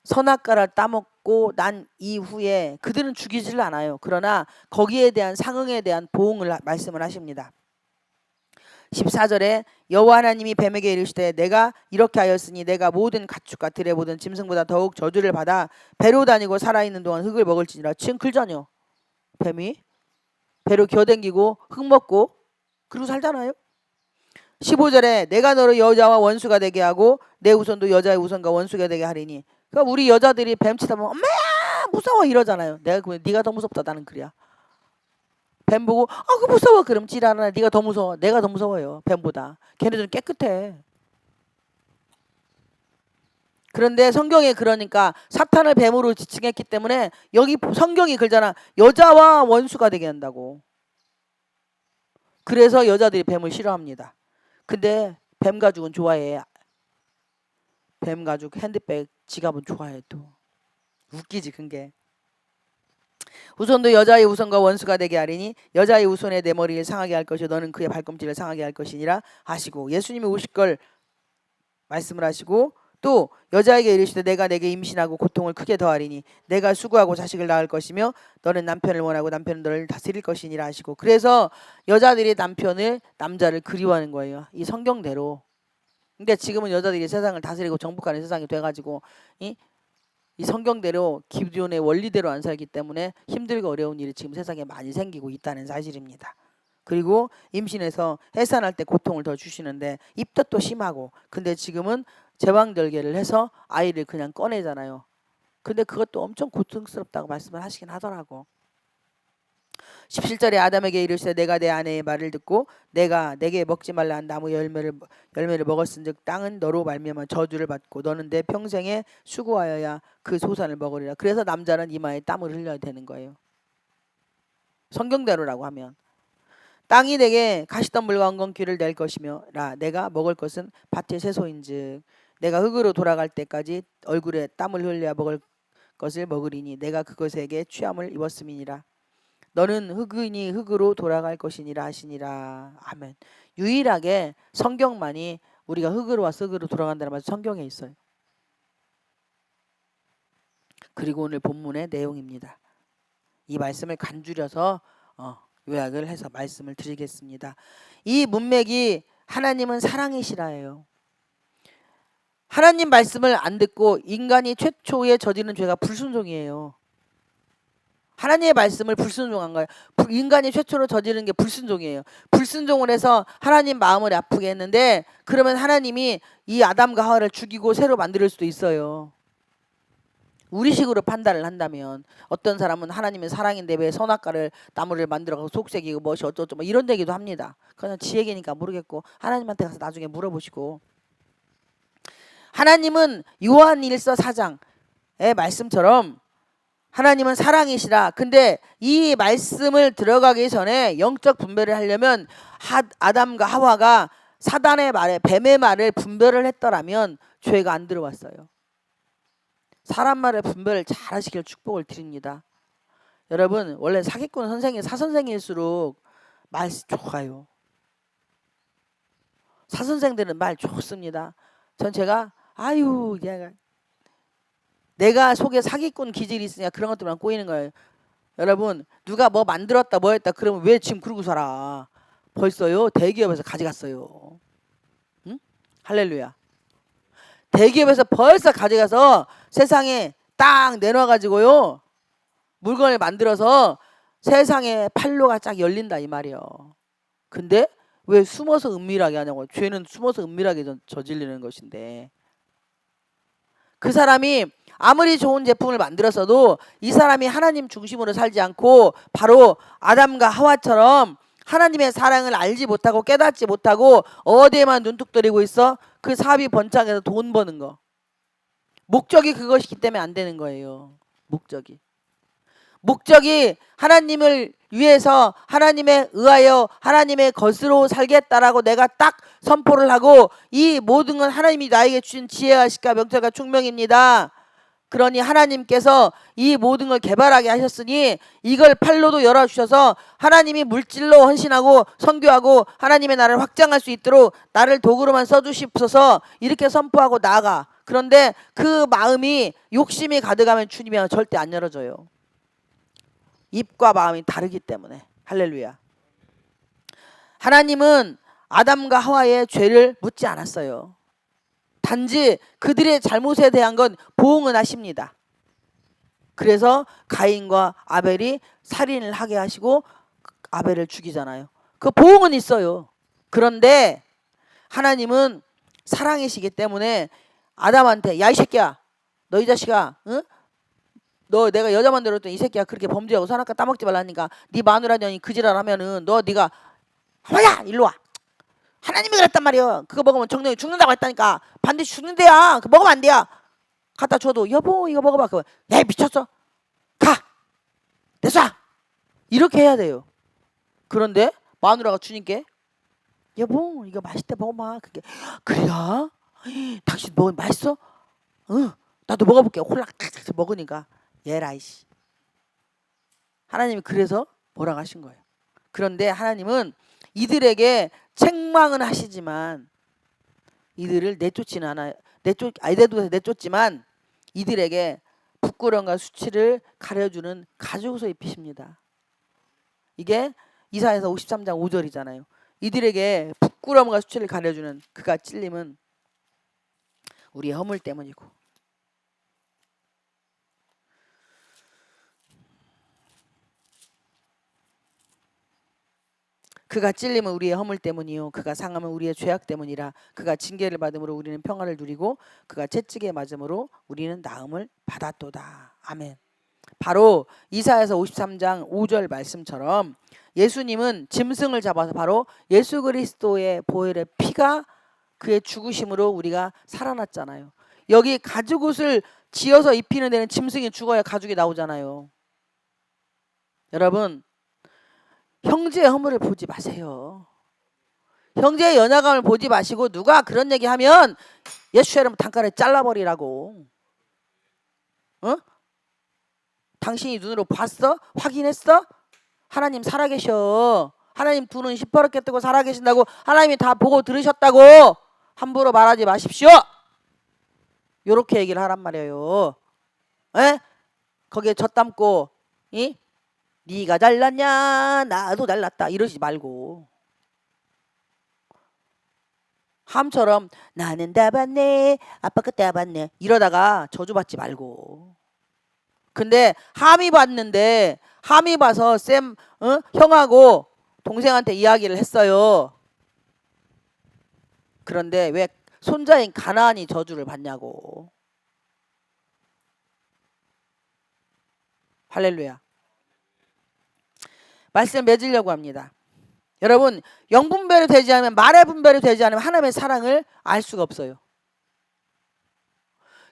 선악과를 따먹고 난 이후에 그들은 죽이지를 않아요. 그러나 거기에 대한 상응에 대한 보응을 말씀을 하십니다. 14절에 여호와 하나님이 뱀에게 이르시되 내가 이렇게 하였으니 내가 모든 가축과 들에 모든 짐승보다 더욱 저주를 받아 배로 다니고 살아있는 동안 흙을 먹을지니라. 지금 글자녀. 뱀이 배로 기어댕기고 흙 먹고 그러고 살잖아요. 15절에 내가 너를 여자와 원수가 되게 하고 내 우선도 여자의 우선과 원수가 되게 하리니. 그러니까 우리 여자들이 뱀 치다 보면 엄마야 무서워 이러잖아요. 내가 그러면 네가 더 무섭다 나는 그래야. 뱀 보고 그 무서워 그럼 지랄하나 네가 더 무서워. 내가 더 무서워요 뱀보다. 걔네들은 깨끗해. 그런데 성경에 그러니까 사탄을 뱀으로 지칭했기 때문에 여기 성경이 그러잖아. 여자와 원수가 되게 한다고. 그래서 여자들이 뱀을 싫어합니다. 근데 뱀 가죽은 좋아해. 뱀 가죽 핸드백 지갑은 좋아해 또. 웃기지 그게. 우선도 여자의 우선과 원수가 되게 하리니 여자의 우선에 내 머리를 상하게 할 것이요 너는 그의 발꿈치를 상하게 할 것이니라 하시고, 예수님이 오실 걸 말씀을 하시고 또 여자에게 이르시되 내가 내게 임신하고 고통을 크게 더하리니 내가 수고하고 자식을 낳을 것이며 너는 남편을 원하고 남편은 너를 다스릴 것이니라 하시고, 그래서 여자들이 남자를 그리워하는 거예요. 이 성경대로. 근데 지금은 여자들이 세상을 다스리고 정복하는 세상이 돼가지고 이 성경대로 기존의 원리대로 안 살기 때문에 힘들고 어려운 일이 지금 세상에 많이 생기고 있다는 사실입니다. 그리고 임신해서 해산할 때 고통을 더 주시는데 입덧도 심하고, 근데 지금은 제왕절개를 해서 아이를 그냥 꺼내잖아요. 근데 그것도 엄청 고통스럽다고 말씀을 하시긴 하더라고. 17절에 아담에게 이르시되 내가 내 아내의 말을 듣고 내가 내게 먹지 말라 한 나무 열매를 먹었은즉 땅은 너로 말미암아 저주를 받고 너는 내 평생에 수고하여야 그 소산을 먹으리라. 그래서 남자는 이마에 땀을 흘려야 되는 거예요. 성경대로라고 하면 땅이 내게 가시덤불과 엉겅퀴를 낼 것이며 내가 먹을 것은 밭의 채소인즉 내가 흙으로 돌아갈 때까지 얼굴에 땀을 흘려야 먹을 것을 먹으리니 내가 그것에게 취함을 입었음이니라. 너는 흙이니 흙으로 돌아갈 것이니라 하시니라. 아멘. 유일하게 성경만이 우리가 흙으로 와서 흙으로 돌아간다는 말이 성경에 있어요. 그리고 오늘 본문의 내용입니다. 이 말씀을 간주려서 요약을 해서 말씀을 드리겠습니다. 이 문맥이 하나님은 사랑이시라예요. 하나님 말씀을 안 듣고 인간이 최초에 저지른 죄가 불순종이에요. 하나님의 말씀을 불순종한 거예요. 인간이 최초로 저지른 게 불순종이에요. 불순종을 해서 하나님 마음을 아프게 했는데, 그러면 하나님이 이 아담과 하와를 죽이고 새로 만들 수도 있어요. 우리식으로 판단을 한다면 어떤 사람은 하나님의 사랑인데 왜 선악과를 나무를 만들어서 속색이고 무엇이 어쩌고 뭐 이런 얘기도 합니다. 그냥 지 얘기니까 모르겠고 하나님한테 가서 나중에 물어보시고. 하나님은 요한일서 4장의 말씀처럼 하나님은 사랑이시라. 근데 이 말씀을 들어가기 전에 영적 분별을 하려면 아담과 하와가 사단의 말에 뱀의 말을 분별을 했더라면 죄가 안 들어왔어요. 사람 말의 분별을 잘 하시길 축복을 드립니다. 여러분 원래 사기꾼 선생이 사선생일수록 말 좋아요. 사선생들은 말 좋습니다. 전 제가 내가 속에 사기꾼 기질이 있으니까 그런 것들만 꼬이는 거예요. 여러분 누가 뭐 만들었다 뭐 했다 그러면 왜 지금 그러고 살아. 벌써요 대기업에서 가져갔어요. 응? 할렐루야. 대기업에서 벌써 가져가서 세상에 딱 내놔가지고요 물건을 만들어서 세상에 판로가 쫙 열린다 이 말이에요. 근데 왜 숨어서 은밀하게 하냐고. 죄는 숨어서 은밀하게 저질리는 것인데, 그 사람이 아무리 좋은 제품을 만들었어도 이 사람이 하나님 중심으로 살지 않고 바로 아담과 하와처럼 하나님의 사랑을 알지 못하고 깨닫지 못하고 어디에만 눈뚝 들이고 있어. 그 사업이 번창해서 돈 버는 거. 목적이 그것이기 때문에 안 되는 거예요. 목적이 하나님을 위해서 하나님에 의하여 하나님의 것으로 살겠다라고 내가 딱 선포를 하고 이 모든 건 하나님이 나에게 주신 지혜와 식과 명철과 총명입니다. 그러니 하나님께서 이 모든 걸 개발하게 하셨으니 이걸 팔로도 열어주셔서 하나님이 물질로 헌신하고 선교하고 하나님의 나라를 확장할 수 있도록 나를 도구로만 써주시옵소서 이렇게 선포하고 나아가. 그런데 그 마음이 욕심이 가득하면 주님이 절대 안 열어줘요. 입과 마음이 다르기 때문에. 할렐루야. 하나님은 아담과 하와의 죄를 묻지 않았어요. 단지 그들의 잘못에 대한 건 보응은 하십니다. 그래서 가인과 아벨이 살인을 하게 하시고 아벨을 죽이잖아요. 그 보응은 있어요. 그런데 하나님은 사랑이시기 때문에 아담한테 야 이 새끼야 너 이 자식아 응? 너 내가 여자 만들었더니 이 새끼야 그렇게 범죄하고 선악과 따먹지 말라니까 네 마누라 년이 그지랄 하면은 너 네가 하와야 일로 와. 하나님이 그랬단 말이야. 그거 먹으면 정령이 죽는다고 했다니까. 반드시 죽는데야. 그거 먹으면 안 돼요. 갖다 줘도 여보 이거 먹어봐. 그거 야 미쳤어. 가. 됐어. 이렇게 해야 돼요. 그런데 마누라가 주님께 여보 이거 맛있대 먹어봐. 그게 그래야? 당신 뭐 맛있어? 응 나도 먹어볼게. 홀락 먹으니까 얘라 이씨. 하나님이 그래서 뭐라고 하신 거예요. 그런데 하나님은 이들에게 책망은 하시지만 이들을 내쫓지는 않아요. 내쫓지만 이들에게 부끄러움과 수치를 가려주는 가죽옷을 입히십니다. 이게 이사야서 53장 5절이잖아요. 이들에게 부끄러움과 수치를 가려주는 그가 찔림은 우리의 허물 때문이고 그가 찔림은 우리의 허물 때문이요 그가 상함은 우리의 죄악 때문이라. 그가 징계를 받음으로 우리는 평안을 누리고 그가 채찍에 맞음으로 우리는 나음을 받았도다. 아멘. 바로 이사야서 53장 5절 말씀처럼 예수님은 짐승을 잡아서 바로 예수 그리스도의 보혈의 피가 그의 죽으심으로 우리가 살아났잖아요. 여기 가죽옷을 지어서 입히는 데는 짐승이 죽어야 가죽이 나오잖아요. 여러분 형제의 허물을 보지 마세요. 형제의 연약함을 보지 마시고 누가 그런 얘기하면 예수의 이름 단칼에 잘라버리라고. 어? 당신이 눈으로 봤어? 확인했어? 하나님 살아계셔. 하나님 두 눈 시퍼렇게 뜨고 살아계신다고 하나님이 다 보고 들으셨다고 함부로 말하지 마십시오. 요렇게 얘기를 하란 말이에요. 에? 거기에 젖 담고 네가 잘났냐 나도 잘났다 이러지 말고 함처럼 나는 다 봤네 아빠 그때 다 봤네 이러다가 저주받지 말고. 근데 함이 봤는데 함이 봐서 형하고 동생한테 이야기를 했어요. 그런데 왜 손자인 가나안이 저주를 받냐고. 할렐루야. 말씀 맺으려고 합니다. 여러분 영분별이 되지 않으면 말의 분별이 되지 않으면 하나님의 사랑을 알 수가 없어요.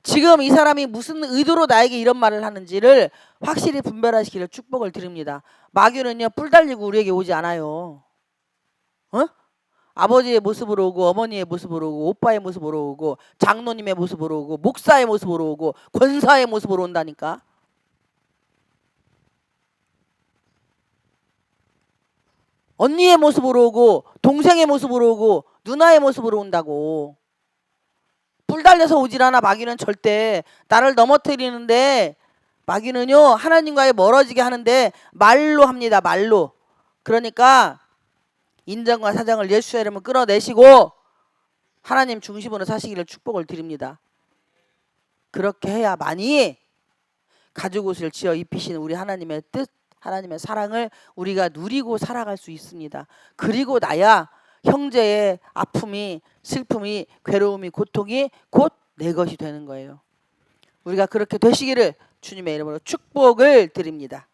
지금 이 사람이 무슨 의도로 나에게 이런 말을 하는지를 확실히 분별하시기를 축복을 드립니다. 마귀는요 뿔 달리고 우리에게 오지 않아요. 어? 아버지의 모습으로 오고 어머니의 모습으로 오고 오빠의 모습으로 오고 장로님의 모습으로 오고 목사의 모습으로 오고 권사의 모습으로 온다니까. 언니의 모습으로 오고 동생의 모습으로 오고 누나의 모습으로 온다고. 뿔 달려서 오질 않아. 마귀는 절대. 나를 넘어뜨리는데 마귀는요 하나님과의 멀어지게 하는데 말로 합니다. 말로. 그러니까 인정과 사정을 예수의 이름으로 끌어내시고 하나님 중심으로 사시기를 축복을 드립니다. 그렇게 해야만이 가죽옷을 지어 입히시는 우리 하나님의 뜻, 하나님의 사랑을 우리가 누리고 살아갈 수 있습니다. 그리고 나야 형제의 아픔이 슬픔이 괴로움이 고통이 곧 내 것이 되는 거예요. 우리가 그렇게 되시기를 주님의 이름으로 축복을 드립니다.